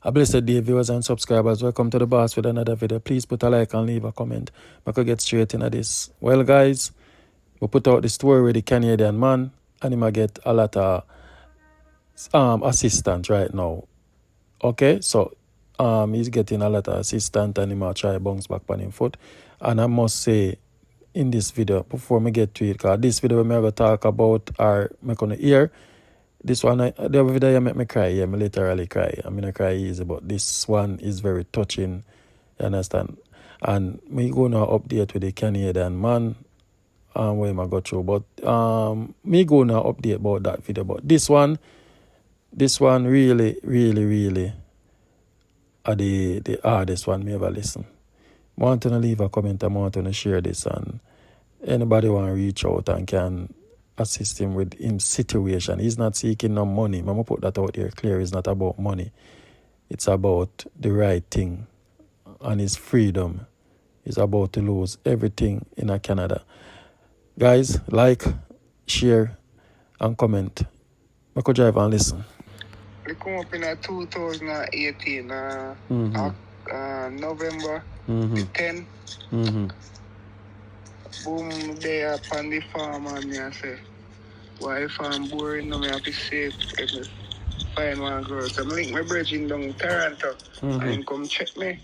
A blessed day, viewers and subscribers. Welcome to the boss with another video. Please put a like and leave a comment. I could get straight into this. Well, guys, we put out the story with the Canadian man, and he might get a lot of assistance right now. Okay, so he's getting a lot of assistance, and he might try to bounce back on his foot. And I must say, in this video, before me get to it, because this video I'm going to talk about, or I'm going to hear. This one, the other video make me cry. Yeah, me literally cry. I mean, I cry easy, but this one is very touching. You understand? And me gonna update with the Canadian man, where I go through. But me gonna update about that video. But this one really are the hardest one me ever listen. I want to leave a comment. I want to share this, and anybody want to reach out and can assist him with his situation. He's not seeking no money. I'm going to put that out there clear. It's not about money. It's about the right thing and his freedom. He's about to lose everything in Canada. Guys, like, share, and comment. I could drive and listen. We come up in 2018, November the 10th. Boom, there upon the farm, and I say, why if I'm boring, no, I have to save if I find one girl. So I link my bridging down Toronto and come check me.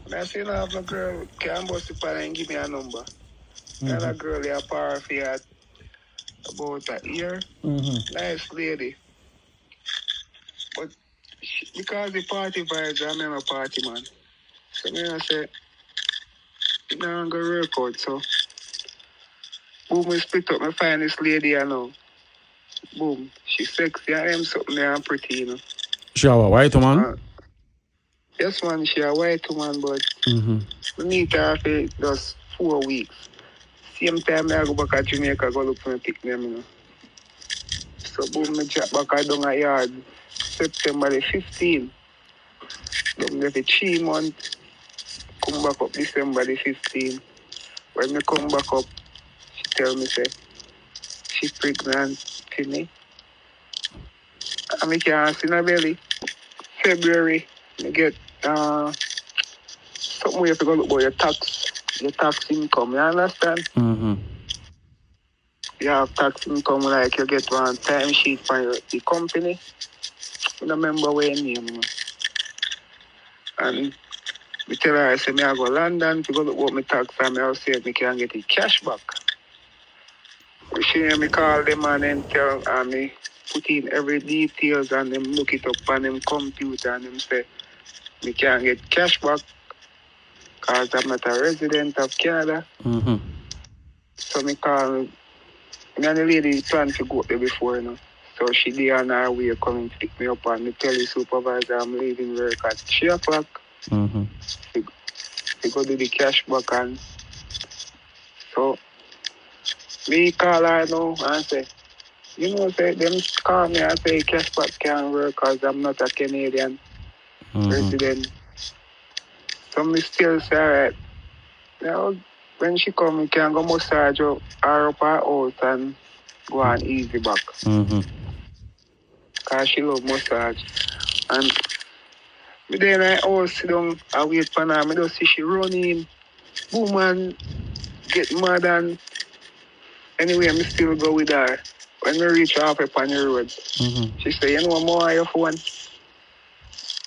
And I say, no, I have a girl, can bust it and give me a number. And a girl, they are par for about a year. Nice lady. But because the party vibes, I'm a party man. So I say, it's not going to work out, so. Boom, we split up, I find this lady, you know. Boom, she's sexy, I am something there and pretty, you know. She a white woman? Yes, man, she a white woman, but we meet her for just 4 weeks. Same time, I go back to Jamaica, go look for me, pick them, you know. So, boom, I drop back down a yard, September the 15th. Then there for 3 months, come back up December the 15th. When I come back up, she tell me, say, she's pregnant to me. And I can't see her belly. February, I get something you have to go look about your tax income, you understand? You have tax income like you get one time sheet from the company. I don't remember where your name, you know. And I tell her, I say, I go to London to go look about my tax and I'll see if I can get the cash back. She me call them and then tell me put in every details and them look it up on them computer and them say we can't get cash back because I'm not a resident of Canada. So me call me and the lady planned to go there before, you know. So she did on her way coming to pick me up and me tell the supervisor I'm leaving work at 3 o'clock. To go do the cash back and so me call her now and say, you know, say them call me and say cash back can't work because I'm not a Canadian resident. So me still say, alright. Now, when she come, we can go massage her up her house and go on easy back. Because she love massage. And me then I always sit down and wait for her. I just see she running. Boom, and get mad and anyway, I still go with her. When we reach halfway on the road, she say, you know more on your phone?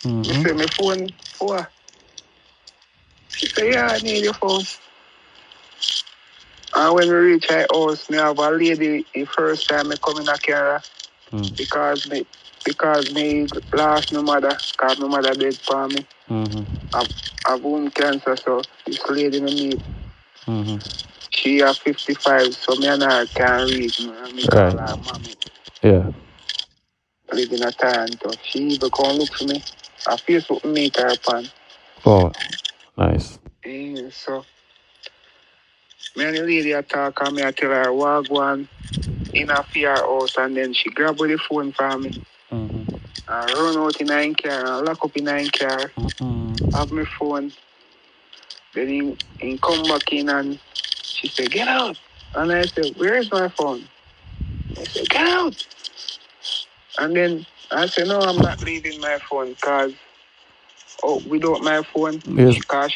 I say, my phone for what? She say, yeah, I need your phone. And when we reach her house, I have a lady the first time I come in Canada because me lost my mother, because my mother dead for me. I've womb cancer, so this lady me meet. She has 55, so me and her can't read. Me call her mommy. Yeah. Live in a Toronto. She even come look for me. I Facebook meet her upon. Oh, nice. Yeah, so me and the lady I talk and me I tell her what go on in a fear house and then she grab the phone from me. And run out in her car and lock up in her car. Have my phone. Then he come back in and she said, get out. And I said, where is my phone? I said, get out. And then I said, no, I'm not leaving my phone because without my phone. Yes. Because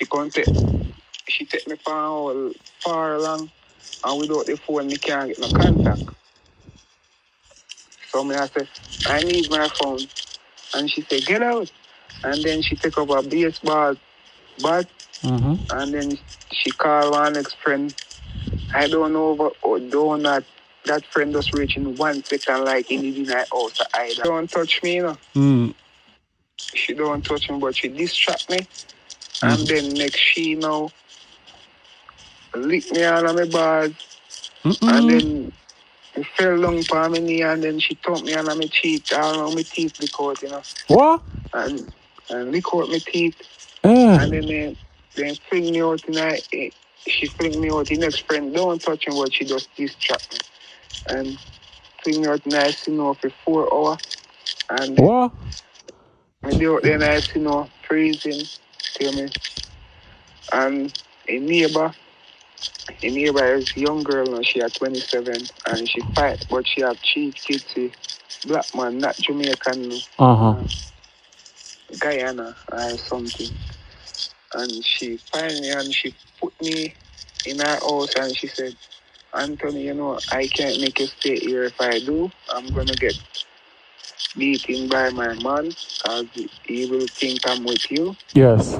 she take me far along, and without the phone, me can't get no contact. So me I said, I need my phone. And she said, get out. And then she take up a baseball bat, and then she called one ex-friend. I don't know, but that friend just reach in 1 second, like in the night house. I don't touch me, you know. She don't touch me, but she distract me. And then next she now lick me all on my bars. And then it fell down for my knee, and then she thumped me on my cheek, all on my teeth because, you know. What? And lick out my teeth. And then they fling me out tonight. She fling me out. The next friend don't touch me, but she just distract me. And fling me out tonight, you know, for 4 hours. And What? I do out there night, you know, freezing. Tell me. And a neighbor is a young girl now, she at 27, and she fight, but she have 3 kids, black man, not Jamaican, Guyana or something. And she find me and she put me in her house and she said, Anthony, you know, I can't make you stay here. If I do, I'm going to get beaten by my man because he will think I'm with you. Yes.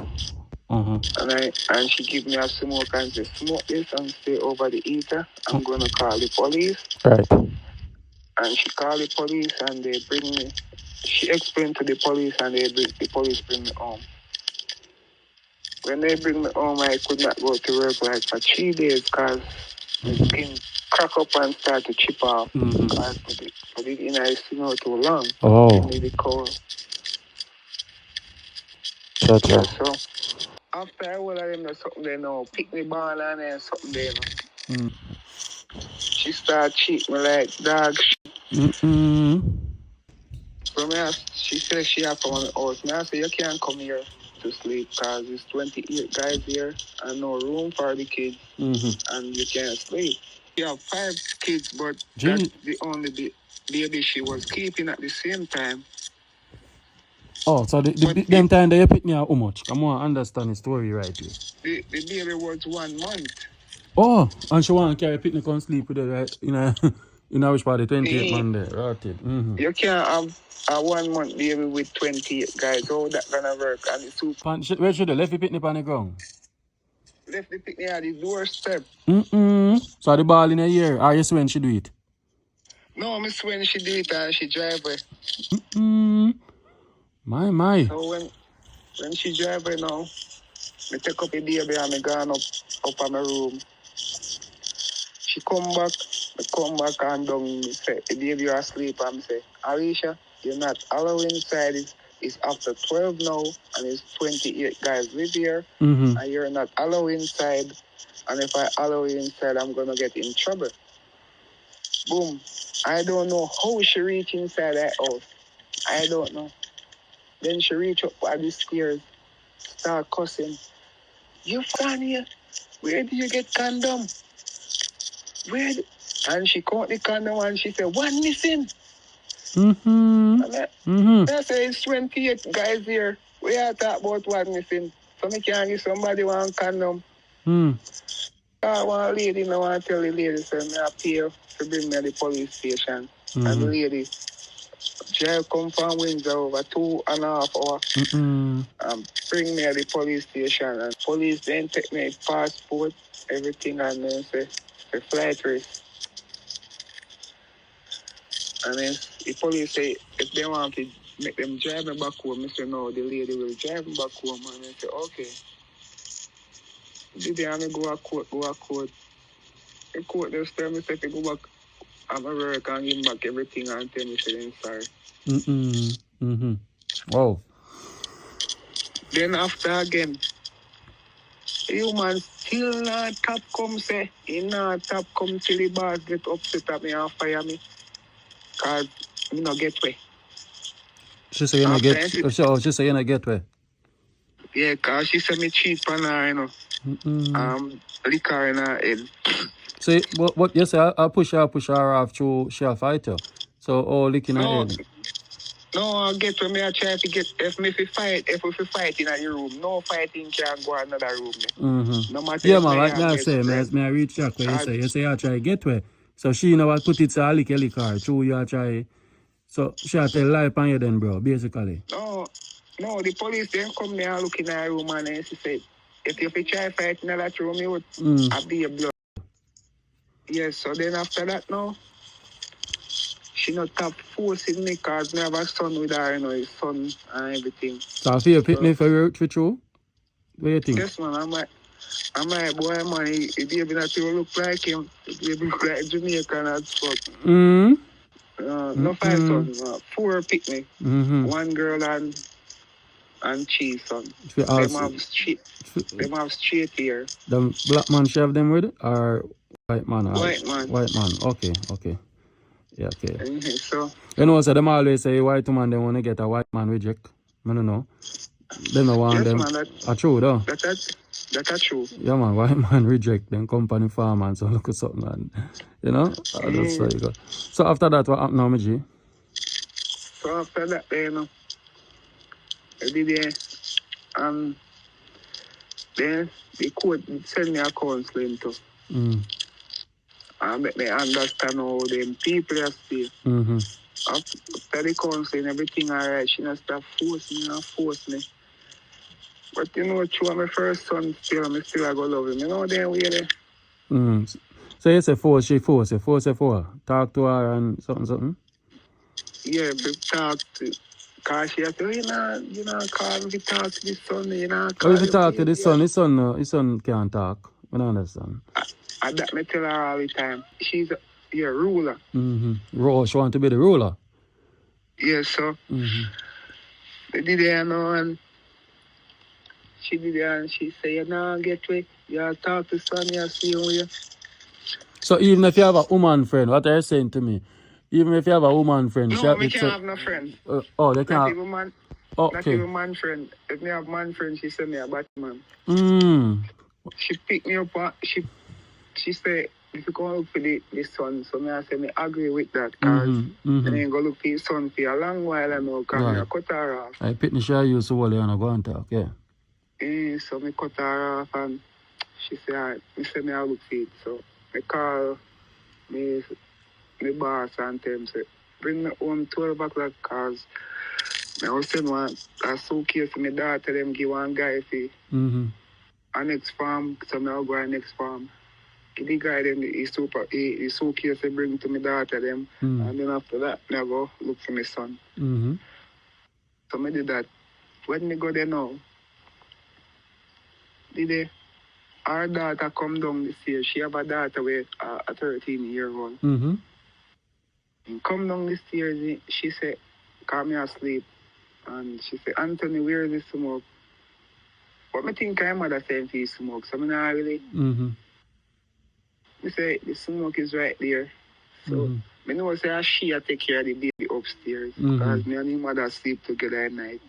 And she give me a smoke and say, smoke this and stay over the heater. I'm going to call the police. Right. And she called the police and they bring me. She explained to the police and the police bring me home. When they bring me home, I could not go to work like for 3 days because my skin crack up and start to chip off. Because I did in the snow too long. Oh. It cold. Sure. Yeah, so after I will them something they know, pick me ball and then something they know. She start cheat me like dog shit. So she said she have to come on the house. I say you can't come here to sleep because there's 28 guys here and no room for the kids and you can't sleep. She have 5 kids, but that's the only baby she was keeping at the same time. Oh, so them time that you pick me out how much? Come on, understand the story right here. The baby was 1 month. Oh, and she want to carry picnic and sleep with her, right? In which part of the 28 man there, right? You can't have a 1 month baby with 28 guys. How that gonna work? And the two. Where should they left the picnic on the ground? Left the picnic at the doorstep. So the ball in a year, or you when she do it? No, miss when she do it and she drive away. My. So when she drive away now, I take up the baby and I gone up on my room. She come back and down say, the baby asleep and say, Alicia, you're not allowed inside. It's after 12 now and it's 28 guys live here and you're not allowed inside. And if I allow you inside, I'm gonna get in trouble. Boom. I don't know how she reach inside that house. I don't know. Then she reach up at the stairs, start cussing. You from here? Where do you get condom? And she caught the condom and she said, one missing. And I say, it's 28 guys here. We are talking about one missing. So I can't give somebody one condom. I want a lady, I want to tell the lady, so I pay to bring me to the police station. And the lady, drive come from Windsor over 2.5 hours. Bring me to the police station. And police then take my passport, everything, and then say, the flight risk. And then the police say, if they want to make them drive me back home, I say, no, the lady will drive me back home. And I say, okay. Did they have me go to court? The court just tell me, say, to go back, I'm at work and give back everything and tell me, say, I'm sorry. Wow. Then after again, human still not top come, say, he not top come till the boss get upset at me and fire me. Because me not get way. She say you not get. She say you not get way. Yeah, because she said me cheat on her, you know. Liquor in her head. Say, what you say? I push her off through she'll fight you. So, licking her head. No, I get when me I try to get if we fight in a room, no fighting can go another room. No matter Yeah, if man, me right and now I best say, friend. may I reach Jack where Cause you say I try get where. So she know what put it to a lick car, true you a try. So she a tell lie upon you then, bro, basically. no, the police then come there and look in our room and she said, if you try fight in that room, you would have be a blood. Yes, so then after that now, she not stop forcing me because me have a son with her, you know, his son and everything. So I feel pick me for true. What do you think? Yes, man, I'm like, boy, man, he baby not even look like him. He baby look like Jamaican as fuck. No 5 sons, 4 pick me. 1 girl and 3 sons. Them have straight hair. The black man she have them with or white man? White man. White man. Okay. Yeah, okay. So You know, so them always say white man they want to get a white man reject. I don't know. Them no want yes, them. man, True though. that's true. Yeah man, white man reject them company farm and so look at something and you know? That's how you go. So after that what happened now, my G? So after that, you know, I did then the court send me a counseling too. And make me understand how them people are still. After the counseling, everything alright. She not stop force me. But you know, through my first son still, I still go love him. You know then we there. So you say force her. Talk to her and something? Yeah, we talk to cause she said, you know, call me to talk to this son, you know, Or call if you talk to baby. his son can't talk. I don't understand. I that me tell her all the time. She's a ruler. She want to be the ruler. Yes, so they did it, you know, and she did it, and she say, you know, get way. You talk to son, you see you. So even if you have a woman friend, what are you saying to me? Even if you have a woman friend, no, me can't have no friend. They can't. Not even man. Okay. Not even man friend. If me have man friend, she say me a Batman. She pick me up. She say if you go look for the son, so me I say me agree with that because I ain't go look for his son for a long while and now because me I cut her off. I pick the share you so well and I go and talk, yeah. So me cut her off and she say alright, me say me I look for it. So me call me boss and tell him say bring me home 12 o'clock because I was send a suitcase to my daughter them give one guy for a next farm, so me I'll go to next farm. Give the guy them the suitcase to bring to my daughter them and then after that I go look for my son. So me did that. When me go there now, our daughter come down this year. She have a daughter with a 13-year-old. Come down this year, she said, call me asleep. And she said, Anthony, where is the smoke? But me think my mother saying for smoke, so I'm not really. Me say, the smoke is right there. So, me know say she take care of the baby upstairs. Because me and his mother sleep together at night.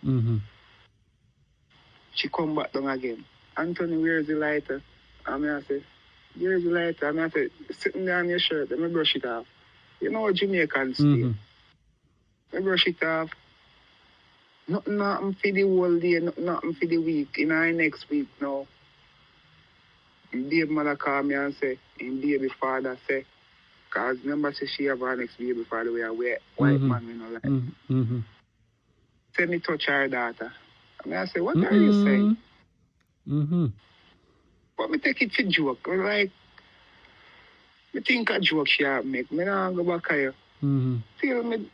She come back down again. Anthony, where is the lighter? And I say, where is the lighter? And I say, sitting there on your shirt, let me brush it off. You know Jamaican style. I brush it off. Nothing for the whole day, nothing for the week. In our next week now, baby mother call me and say, and baby father say, because remember say she have her next baby father where white man we know like. Say me touch her daughter. And I say, what are you saying? But me take it to joke. Like, me think a joke she have make. Me not go back here. Tell me,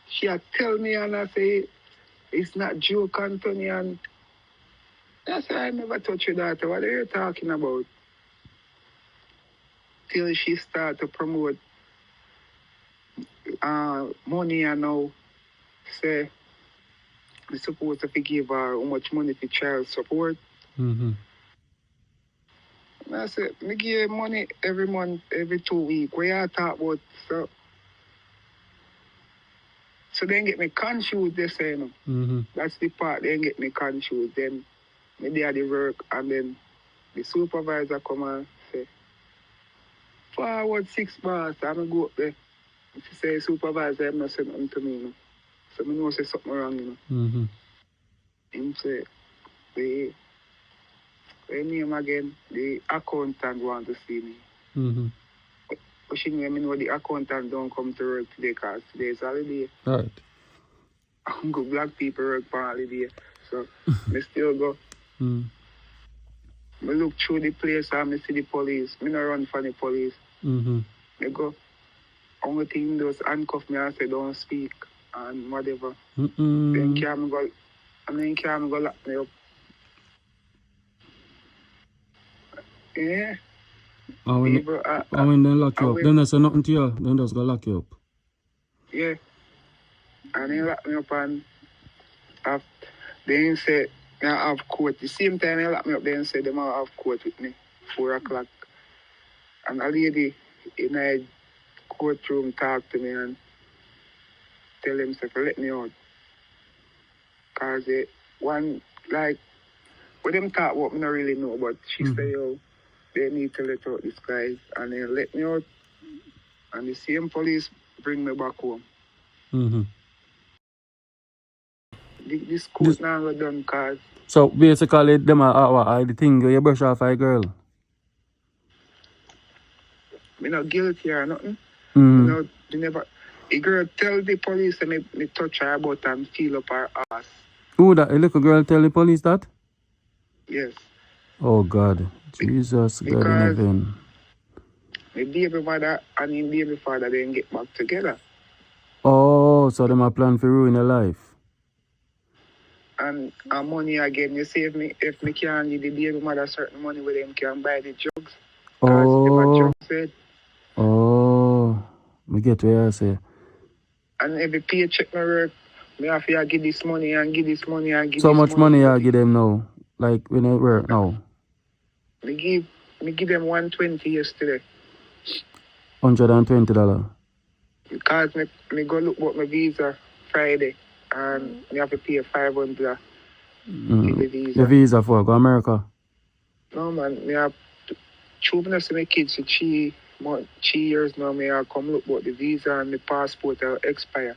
she tell me and I say, it's not joke, Anthony. And I say, I never touch your daughter. What are you talking about? Till she start to promote money and now say, we're supposed to give her how much money for child support. And I said, me give her money every month, every 2 weeks. What you talk about? So then get me confused, they say, no. That's the part, then get me confused. Then me do the work and then the supervisor come and say, forward 6 bars, and I go up there. If you say supervisor, I'm not saying nothing to me. So I know say something wrong, you know. Mm-hmm. Him say, the name again, the accountant want to see me. Mm-hmm. But she know the accountant don't come to work today because today is holiday. Right. Good black people work for holiday. So I still go. Mm. I look through the place and I see the police. I don't run from the police. Mm-hmm. I go. Only thing those handcuff me and say don't speak and whatever. Then can go and then can go lock me up. Yeah. And when, People, and when they lock you up, when, then they say nothing to you, then just go lock you up. yeah. And they lock me up and they say I have court. The same time they lock me up, they say they might have court with me. 4 o'clock. And a lady in a courtroom talk to me and tell him to let me out. Because one, like, what them talk about, I don't really know, but she say, yo, they need to let out this guy. And they let me out. And the same police bring me back home. Mm-hmm. This court now got done because... So basically, them are the thing you brush off a girl. I'm not guilty or nothing. Mm. You know, they never... The girl tell the police that me touch her butt and feel up her ass. Who that? A little girl tell the police that? Yes. Oh God. Jesus God in heaven. My baby mother and his baby father didn't get back together. Oh, so them are plan for ruin your life. And money again, you see if me can't give the baby mother certain money with them can buy the drugs. Because them are drugs said. Oh, me get what you say. And every paycheck me work, me have to give this money and give this money and give so this money. So much money you give them now? Like when they work now? Me give them 120 yesterday. $120? Because me go look about my visa Friday and me have to pay $500 for the visa. The visa for go America? No man, me have children of my kids for 3 years now. Me have come look about the visa and the passport will expire.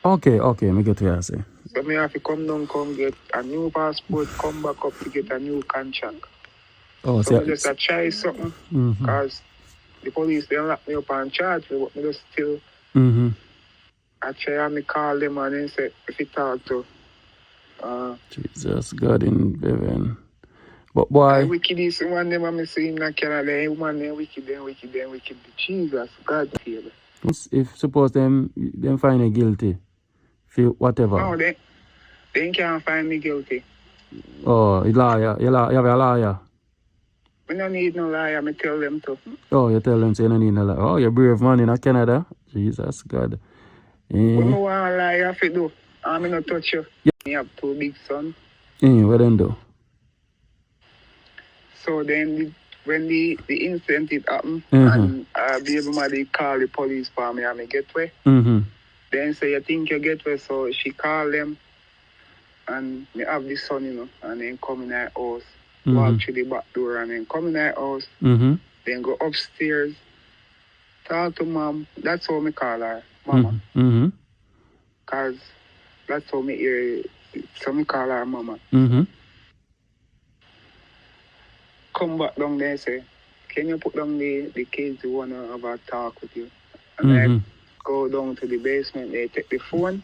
Okay, me get what you say. So me have to come down, come get a new passport, come back up to get a new contract. Oh, so I just try something because the police they lock me up and charge me, but me just still I try and me call them and then say if you talk to Jesus God in heaven. But boy, wicked is one them and me see in Canada, one them wicked. Jesus, God feel. If suppose them find you guilty, feel whatever. No, they can't find me guilty. Oh, you liar, you have a liar. We don't need no liar, I tell them to. Oh, you tell them so you don't need no liar. Oh, you're brave man in Canada. Jesus God. When I want to lie, I do. I'm not touch you. You have 2 big sons. What then do? So then when the incident it happened and baby mother call the police for me and me get way. Then say you think you get way, so she call them and me have the son, you know, and then come in our house, walk through the back door and then come in our house, then go upstairs, talk to mom. That's how me call her, mama. Cause that's how me hear it. So me call her mama. Come back down there and say, can you put down the kids who want to have a talk with you? And I go down to the basement, they take the phone,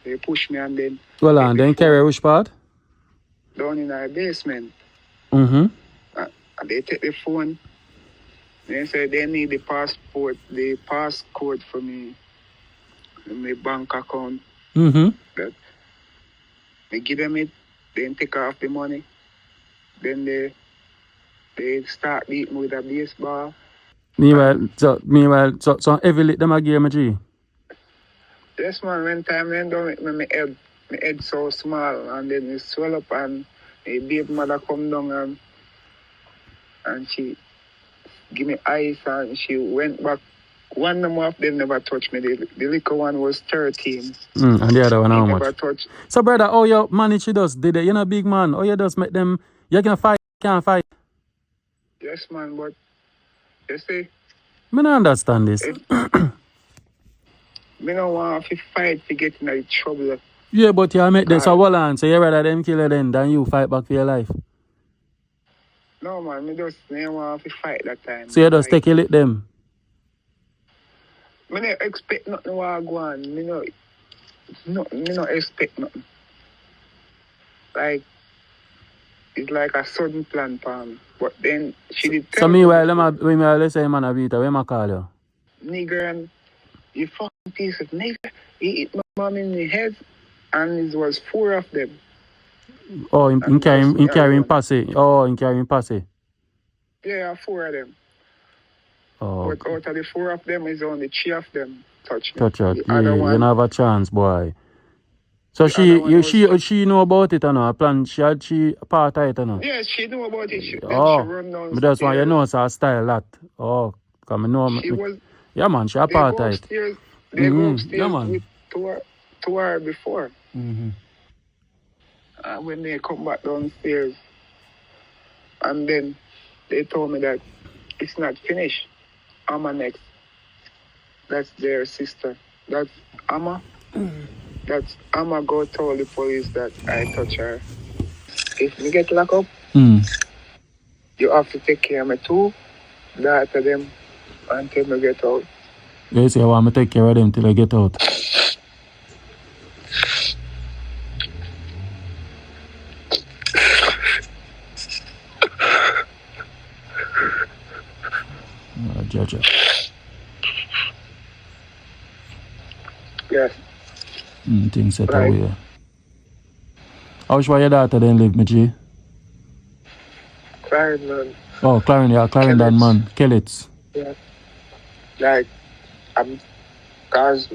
they push me and then... Well, and then carry which part? Down in our basement. And they take the phone, they say they need the passport, the passcode for me, in my bank account. That they give them it, then take off the money, then they start beating with a baseball. Meanwhile, so every lick them a game, G? Yes, man, one time then don't make my head so small and then it swell up and the baby mother come down and she give me ice and she went back. One of them never touched me. The little one was 13. And the other one how much? Never touched. So brother, how you manage to just did it? You're not a big man. How you just make them, you can fight, can't fight? Yes, man, but you see, I don't understand this. Me don't want to fight to get in trouble. Yeah, but you make this a wall on, so you rather them kill them than you fight back for your life. No man, me just don't want to fight that time. So you just take it them. Me don't expect nothing to go on. Me no expect nothing. Like it's like a sudden plan for me. But then she did tell me. So meanwhile, when I say man a beat, when I call you? Nigger, and you fucking piece of nigger. He hit my mom in the head, and it was 4 of them. Oh, in carrying posse. Oh, in carrying posse. Yeah, 4 of them. Oh. But out of the 4 of them, is only 3 of them touch me. Touch it. Yeah, you don't have a chance, boy. So she know about it or no? Plan she part of it or no? Yes, she know about it. She run down. But that's why you know it's her style lot. Oh, come know. Yeah man, she a part of it. They go upstairs with to her before. When they come back downstairs, and then they told me that it's not finished. Amma next. That's their sister. That's Amma. That's Amma go tell the police that I touch her. If me get locked up, you have to take care of me too. That of them until me get out. You say I want me take care of them till I get out. Judge. Yes. Things set away. How's your daughter then live, me G? Clarendon. Oh, Clarendon man. Kellets. Yeah. Like, cause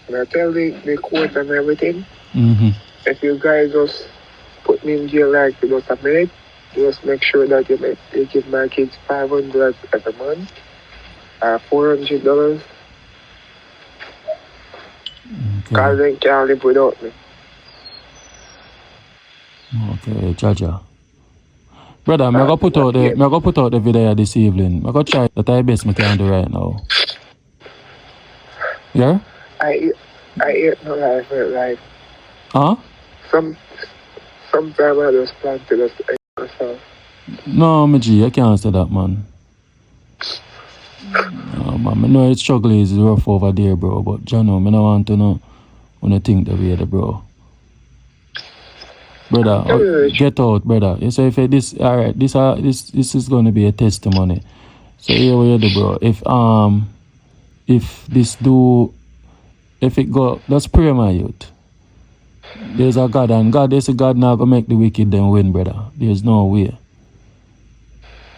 when I tell the court and everything, if you guys just put me in jail like just a minute, just make sure that you give my kids $500 every month, $400. Cause they can't live without me. Okay, Jaja. Brother, I'm gonna put out the video this evening. I'm gonna try the best I can do right now. Yeah? I eat no life. Huh? Sometimes I just plan to just eat myself. No, my G, I can't say that, man. No, man, I know it's struggle is rough over there, bro, but Jano, I don't want to know when I think the way, bro. Brother, get out, brother. You say if this, alright, this is gonna be a testimony. So here we do, bro. If it go, let's pray, my youth. There's a God, and there's a God now gonna make the wicked then win, brother. There's no way.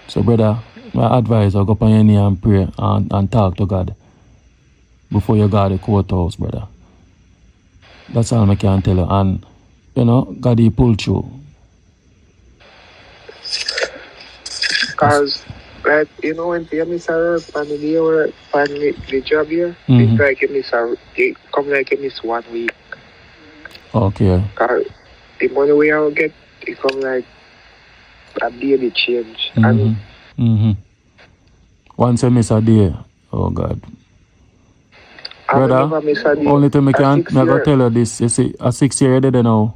So, brother, my advice, I'll go up on your knee and pray and talk to God before you go to the courthouse, brother. That's all I can tell you. And you know, God he pull through. Because, like, you know, when you miss a work and the job here, it's like you come like you miss 1 week. Okay. Because the money we all get, it come like a daily change. Once you miss a day, oh God. Brother, only thing I go tell you this, you see, a 6 year you did now.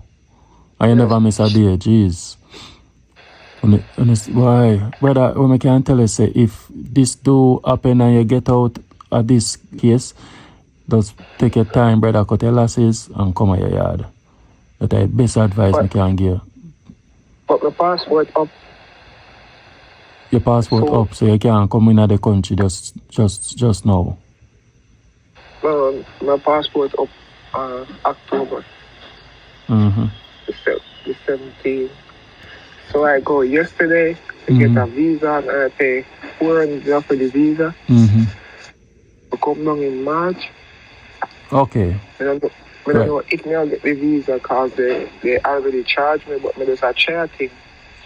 And you never miss a day, jeez. Why? Brother, when I can tell you, say, if this do happen and you get out of this case, just take your time, brother, cut your losses and come out your yard. That's the best advice I can give. But my passport up. Your passport up, so you can't come in the country just now. Well, my passport up October. The 17th. So I go yesterday to get a visa and I pay $400 for the visa. I come down in March. Okay. I don't know if I'll get the visa because they already charged me, but I just a chair thing.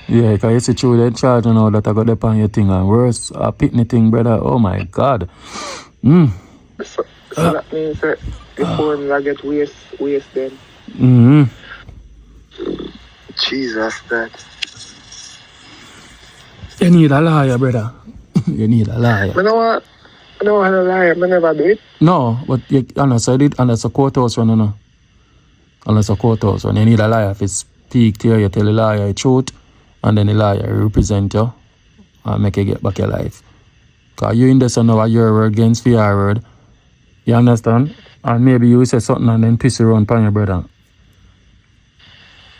Yeah, because you see through the charge and all that I got up on your thing and worse, a pitney thing, brother. Oh my God. So that means that the phone I get waste then. Jesus, that. You need a liar, brother. You need a liar. You know what? No, I don't lie. I never do it. No, but unless I did, unless a courthouse run, no. Unless a courthouse run. You need a liar. If it's speak to you, you tell the liar the truth, and then the liar represent you and make you get back your life. Because you in this and now your word against your word. You understand? And maybe you say something and then twist around upon your brother.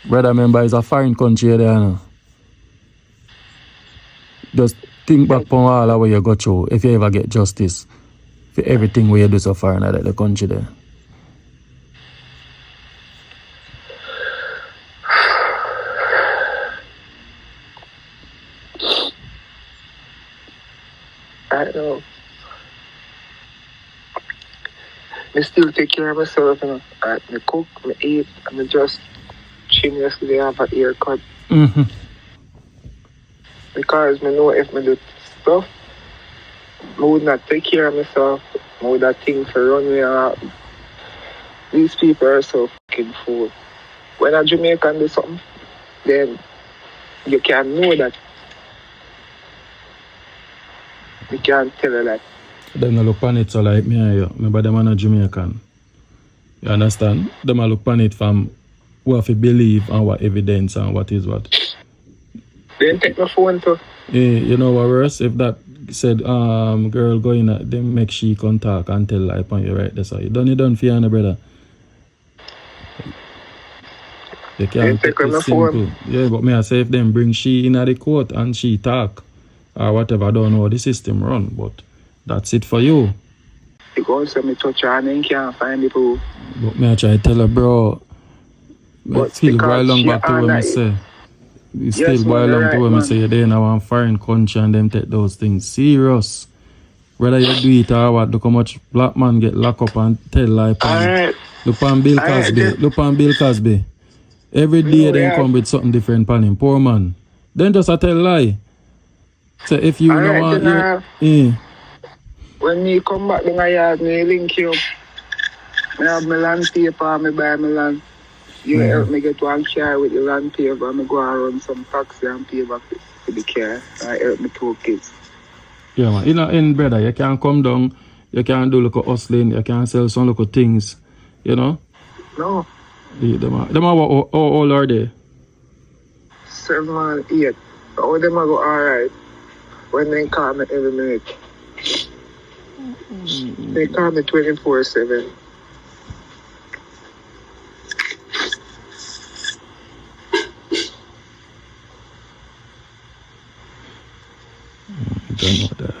Brother, remember, it's a foreign country there, you know. Just think back on all the way you go through if you ever get justice for everything where you do so far in the country there. I know. I still take care of myself, you know. I cook, I eat, and I just shamelessly have a haircut. Mm-hmm. Because I know if I do stuff, I would not take care of myself. I would not think for run me out. These people are so fucking fool. When a Jamaican do something, then you can know that. You can't tell her that. Them no look on it so like me and you. Remember them are not Jamaican. You understand? Them a look on it from what we believe and what evidence and what is what. Then take my phone too. Yeah, you know what worse? If that said girl go in then make she contact and tell lie upon you right there. So you done for you, brother. You can't take it simple. Phone. Yeah, but me I say if them bring she in at the court and she talk or whatever, I don't know how the system run, but that's it for you. Because me touch her and then can't find the proof. But me I try to tell her, bro, but still boil long back to what me say. You still boil long to what me say. You're there in one foreign country and them take those things serious. Whether you do it or what, look how much black man get locked up and tell lie. Alright. Look on Bill Cosby. Look on Bill Cosby. Every day they come with something different pan him. Poor man. Then just a tell lie. So if you know want when me come back in my yard, me link you up. I have my land paper, me buy my land. You help me get one car with the land paper, and me go and run some taxi and pay back to the car. I help me 2 kids. Yeah man, in brother, you can come down, you can do local hustling, you can sell some local things, you know? No. Them are how old are they? 7 and 8. All them are go alright. When they call me every minute. They call me 24/7. Don't know that.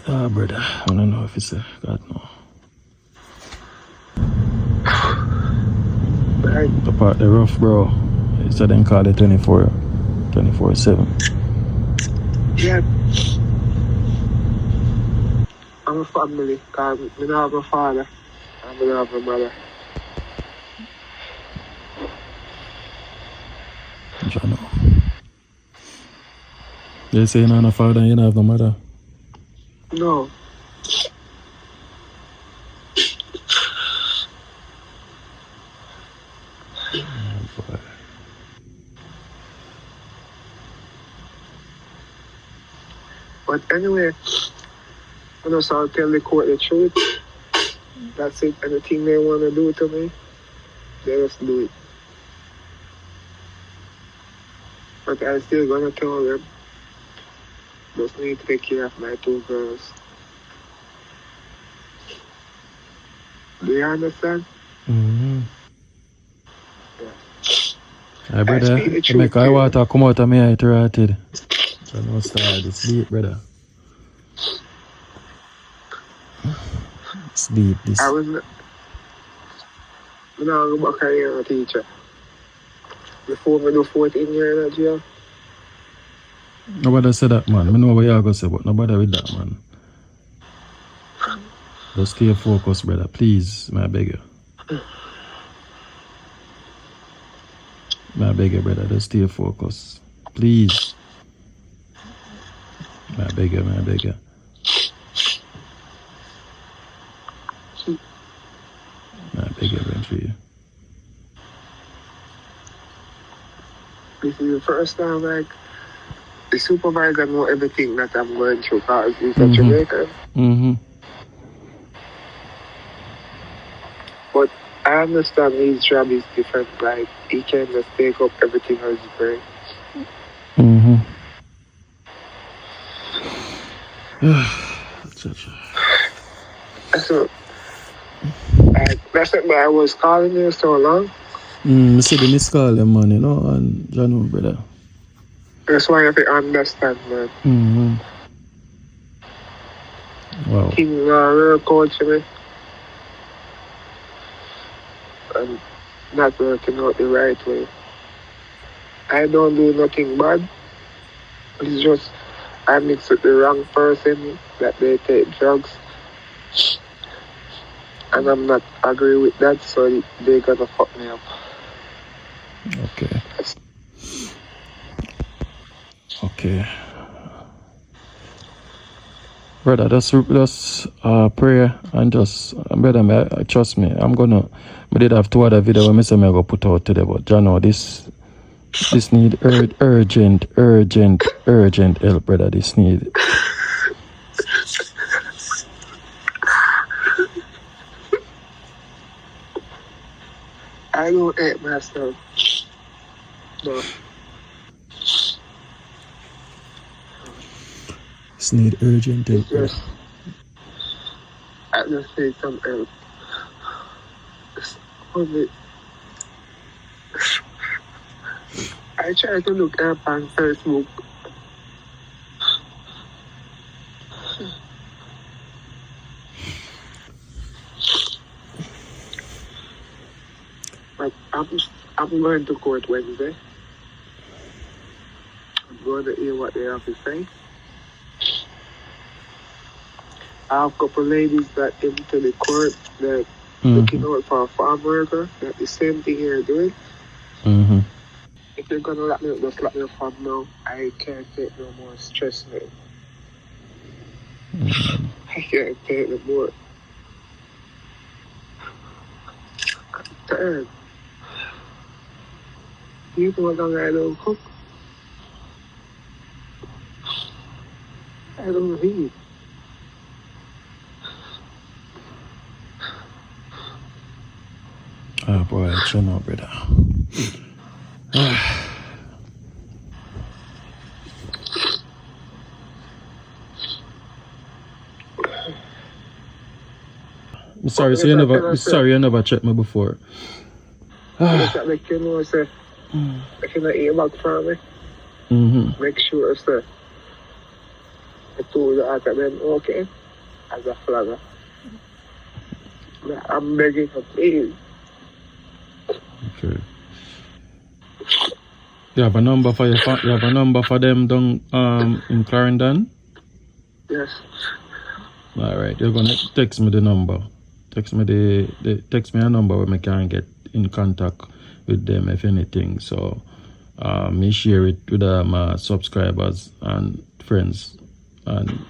Ah, brother, I don't know if it's a God no. Right. The part the rough, bro. So then call it 24/7. Yeah. I'm a family, because I don't have a father. I don't have a mother. I know. They say you don't have a father and you don't have no mother. No. Boy. But anyway, I just I'll tell the court the truth. That's it. Anything they want to do to me, they just do it. But I'm still gonna tell them, just need to take care of my 2 girls. Do you understand? Mm-hmm. Yeah. Hey, brother, you make I water come out of me eye rotted. So no start, it's deep, brother. It's deep, this. I was not go back here as a teacher. Before I do 14 years in jail. Nobody said that, man. I know what you're going to say, but nobody with that, man. Just stay focused, brother. Please, may I beg you. May I beg you, brother. Just stay focused. Please. May I beg you, may I beg you. May I beg you, beg for you. this is the first time, like, the supervisor know everything that I'm going through because he's a Jamaican. Mm-hmm. But I understand his job is different. Like, he can just take up everything on his brain. Mm-hmm. So, that's why I was calling you so long. I see the missed call them, man, you know, and Jano, brother. That's why I have to understand, man. Mm-hmm. Wow. He's real coach me. And not working out the right way. I don't do nothing bad. It's just I mix with the wrong person that they take drugs. And I'm not agree with that, so they're gonna fuck me up. Okay. Okay. Brother, just pray and just, brother, trust me, I did have 2 other videos where I say I go put out today, but Jano, this need urgent help, brother. This need. I don't hate myself. No. This need urgent help, brother. I just need some help. Only I try to look up on Facebook. But I'm going to court Wednesday. I'm going to hear what they have to say. I have a couple ladies that into the court that looking out for a farm worker. That the same thing you're doing. Mm-hmm. If you're gonna let me, just let me farm now. I can't take no more stress, man. Mm-hmm. I can't take no more. I'm tired. You know how long I don't cook? I don't eat. Ah, boy, chill now, brother. I'm sorry, so you never checked me before. Just like you know, sir. If you not eat back from me, make sure, sir. I told you after them, okay, as a flagger. I'm begging for please. Okay. You have a number for them down in Clarendon? Yes. Alright, you're gonna text me the number. Text me a number where I can get in contact with them if anything. So me share it with my subscribers and friends. And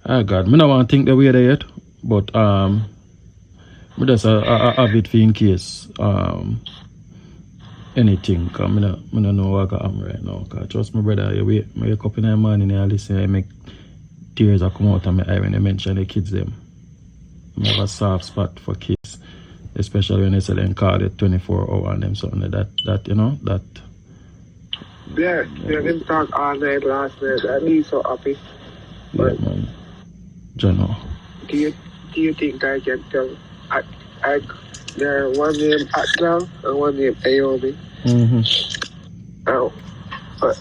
God, me not want to think that we're there yet, but me just have it for in case anything, cause me not know what I am right now. Cause trust me, brother, I wake up in the morning and I listen, I make tears come out of my eye when they mention the kids them. I have a soft spot for kids, especially when they say they call it 24 hours and them something that you know that. Yeah, them talk all night last night. I be so happy. Yeah, man. Jano. Do you think I can tell? There one name Atgal and one name Aomi. Oh, but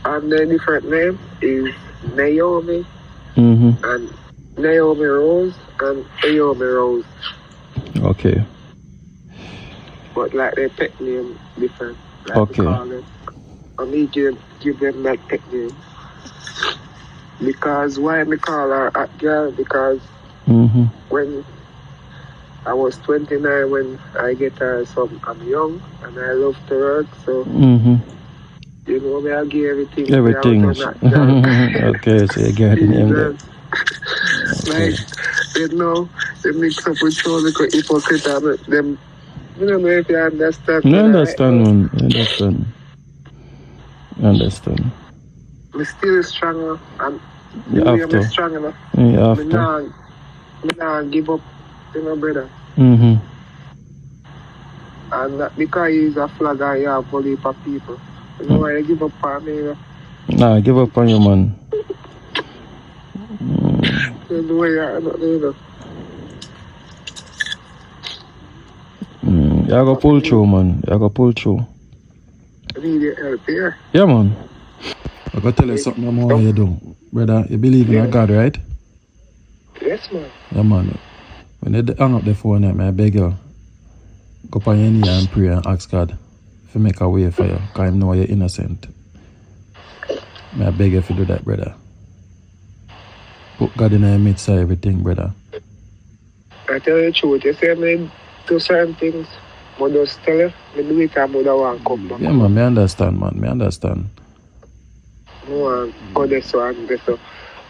and the different name is Naomi and Naomi Rose and Aomi Rose. Okay. But like their pet name different. Like Okay. Call them. I need to give them that pet name. Because why me call her Atgal? Because when I was 29 when I get her, so I'm young and I love to work, so you know me, I give everything. Okay, so you get it in there. Like, you know, they mix up with so little hypocrite and them, you know if you understand. I understand, man. I understand. Understand. Me still strong, and You the way have I'm to. strong, You have me to. not give up, brother. Mm-hmm. And not because he's a flag and you have only for people. You know why you give up on me, Nah, give up on you, man. You know why you're not there, You gotta pull through, man. You gotta pull through. I need your help here. Yeah, man. I gotta tell you something more you do. Brother, you believe in a God, right? Yes, man. Yeah, man. When you hang up the phone, I beg you, go on your knee and pray and ask God to make a way for you, because I know you're innocent. I beg you to do that, brother. Put God in the midst of everything, brother. I tell you the truth, you say me do certain things, but just tell you, me do it and I want to come back. Yeah, man, me understand, man. Me understand. I want to go this one and this one.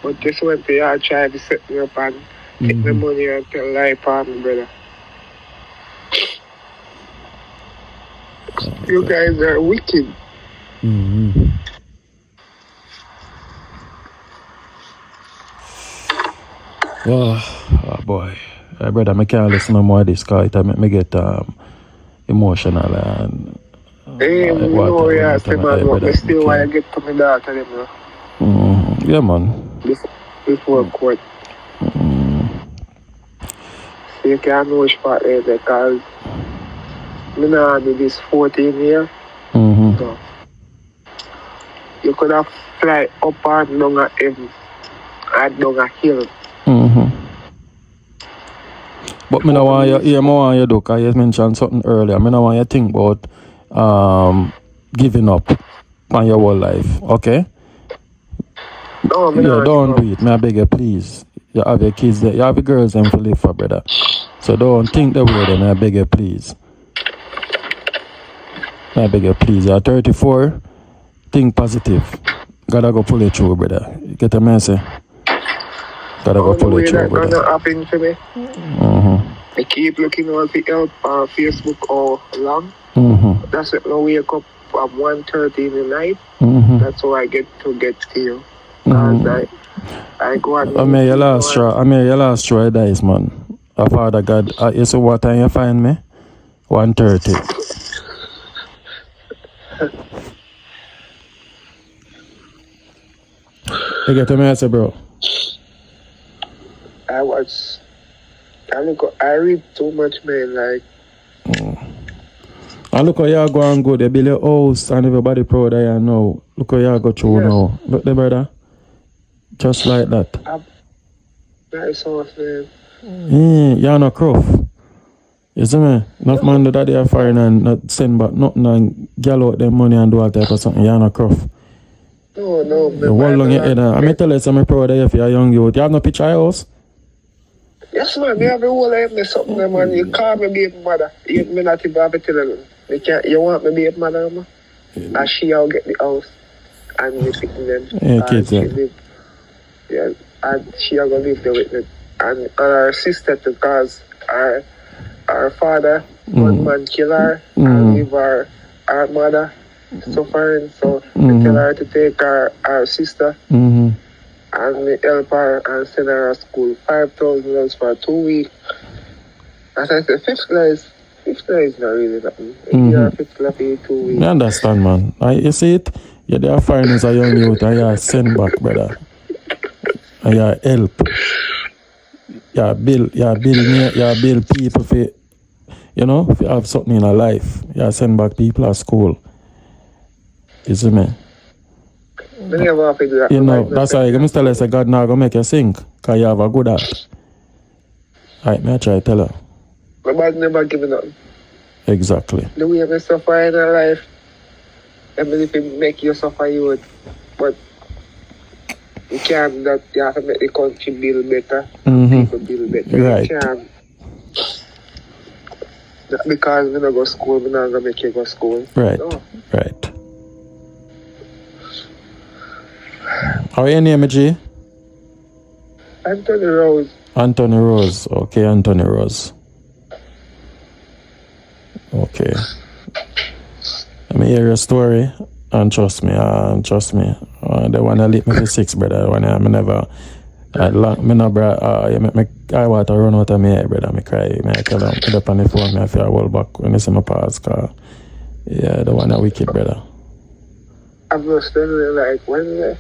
But this one, they are trying to set me up and take my money and tell lie for me, brother. You guys are wicked. Oh boy. Brother, I can't listen no more of this because it make me get emotional and Hey, you know, yeah, say, man, what me still want to get to my daughter, them, yeah, man. Before court. So you can't know which part there because me now do this 14 years. So you could have fly up and down a heaven and down a hill. But me no want you, yeah, me want you do, because you mentioned something earlier. Me no want you think about giving up on your whole life, okay? No, me yeah, don't do it. May I beg you, please. You have your kids there. You have your girls them to live for, brother. So don't think the way there. May I beg you, please. May I beg you, please. You're 34. Think positive. Gotta go pull it through, brother. You get a message? Gotta go pull it through, brother. That's happening to me. I keep looking out for help on Facebook all along. That's it. I wake up at 1:30 in the night. That's how I get to you. Because I go on. I'm your last straw. I'm your last straw, dice, man. Father God, you see what time you find me? 1:30. You get a message, bro? I read too much, man. Like. And look how you go and go. They build your house and everybody proud of you now. Look how you go through now. Look there, brother. Just like that. Nice house, man. You're not croft. You see me? Enough man that they are firing and not send back nothing and gal out their money and do all type of something. You're not croft. No. You hold on your head. I'm going to tell you something proud of you for a young youth. You have no picture of your house? Yes, man. Me have a whole life. Something, man. You call me baby mother. You me not even have to tell you. You want me baby mother, man? And she'll get the house. And me picking them. Yeah, kids, yeah. And she'll go live there with me. And her sister, because her father, one man kill her, and leave her mother suffering. So I tell her to take her sister and me help her and send her to school. $5,000 for 2 weeks. As I said, fifth class is not really nothing. You're fifth class for 2 weeks. I understand, man. You see it? You're there firing as a young youth and you send back, brother. And you help. You build people for, if you have something in a life. You send back people at school. You see me? That's why I'm tell you, God now going to make you sink. Because you have a good heart. Alright, me I try to tell her. My bad never giving up. Exactly. The way I suffer in our life, I believe it make you suffer you, but you can't that you have to make the country build better, people build better. Right. You can't. Because we don't go to school, we're not going to make you go to school. Right. No. Right. How are your name, G? Anthony Rose. Anthony Rose. Okay, Anthony Rose. Okay. Let me hear your story. And trust me, the one that leave me for 6, brother. The one I never. Me no bro. I want to run out of my head, brother. Me cry. Me I tell him put up on the phone. Me I feel hold back when you see my pass car. Yeah, the one that wicked, brother. I'm gonna spend it like Wednesday.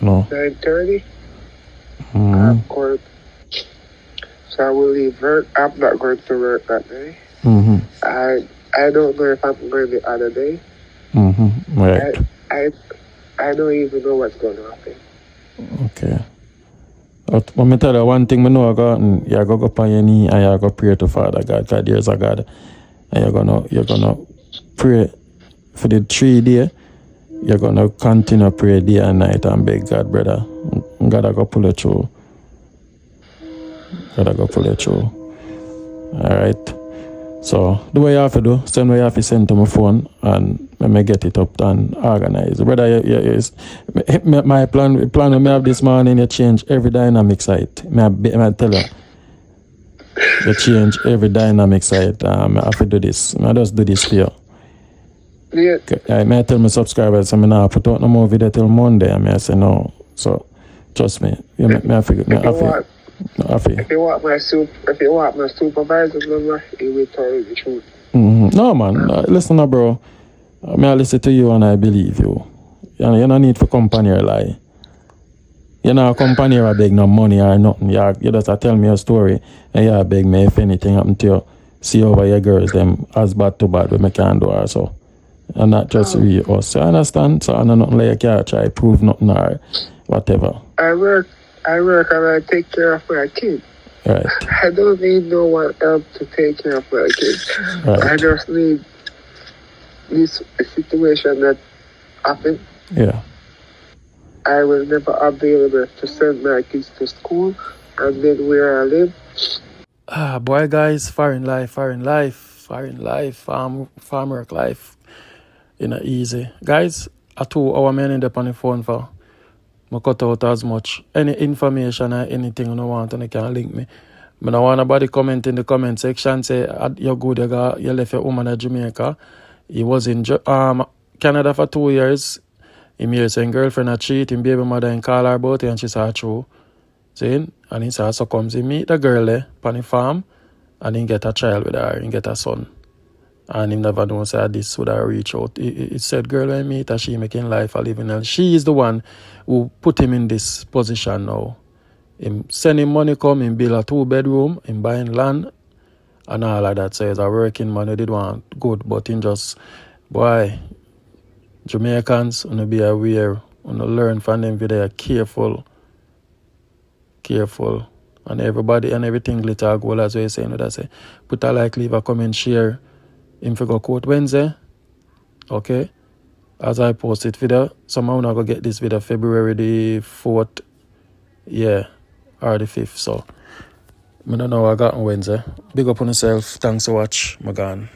No. 9:30. Mm-hmm. Court. So I will leave work. I'm not going to work that day. Mm-hmm. I don't know if I'm going the other day. Mm-hmm. Right. I don't even know what's going to happen. Okay. But me tell you one thing, I know you go up on your knee and you go pray to Father God, because there's a God, and you're gonna pray for the 3 days. You're gonna continue pray day and night and beg God, brother. God go pull it through. God go pull it through. Alright. So do what you have to do. Send what you have to send to my phone and let me get it up and organize. Brother, my plan we have this morning, you change every dynamic site. I tell you. You change every dynamic site. I have to do this. I just do this for you. Yeah. I tell my subscribers, I'm not put out no more video till Monday. I say no. So trust me. If you want my supervisor's number, he will tell you the truth. No man, listen up, bro. I listen to you and I believe you. You don't need to company or lie. You know, company or beg no money or nothing. You just tell me a story and you beg me if anything happen to you. See over your girls, them as bad to bad, we can't do her, so. And not just we us. You understand? So I know nothing like you can't try prove nothing or whatever. I work and I take care of my kids. Right. I don't need no one else to take care of my kids. Right. I just need this situation that happened. Yeah. I was never available to send my kids to school, and then where I live. Boy, guys, foreign life, farm work life. Easy. Guys, I 2 hour men end up on the phone for. I cut out as much. Any information or anything you want and you can link me. I don't want nobody comment in the comment section say you're good, you left your woman in Jamaica. He was in Canada for 2 years. He made his girlfriend a cheat, his baby mother and call her about it and she saw true. See? And he said so comes he meet the girl there on the farm and he get a child with her, he get a son. And he never know say this would have reach out. He said, girl, when I meet her, she making life a living hell. She is the one who put him in this position now. Him send him money come, him build a 2-bedroom, him buying land and all of that. So he's a working man who did want good, but him just, boy, Jamaicans, wanna be aware, wanna learn from them video, careful. And everybody and everything glitter goal as we saying, that say, put a like, leave a comment, share. Him for go quote Wednesday, okay? As I post it video, somehow I'm gonna get this video February the 4th, yeah, or the 5th. So I don't know what I got on Wednesday. Big up on yourself. Thanks for watching. I'm gone.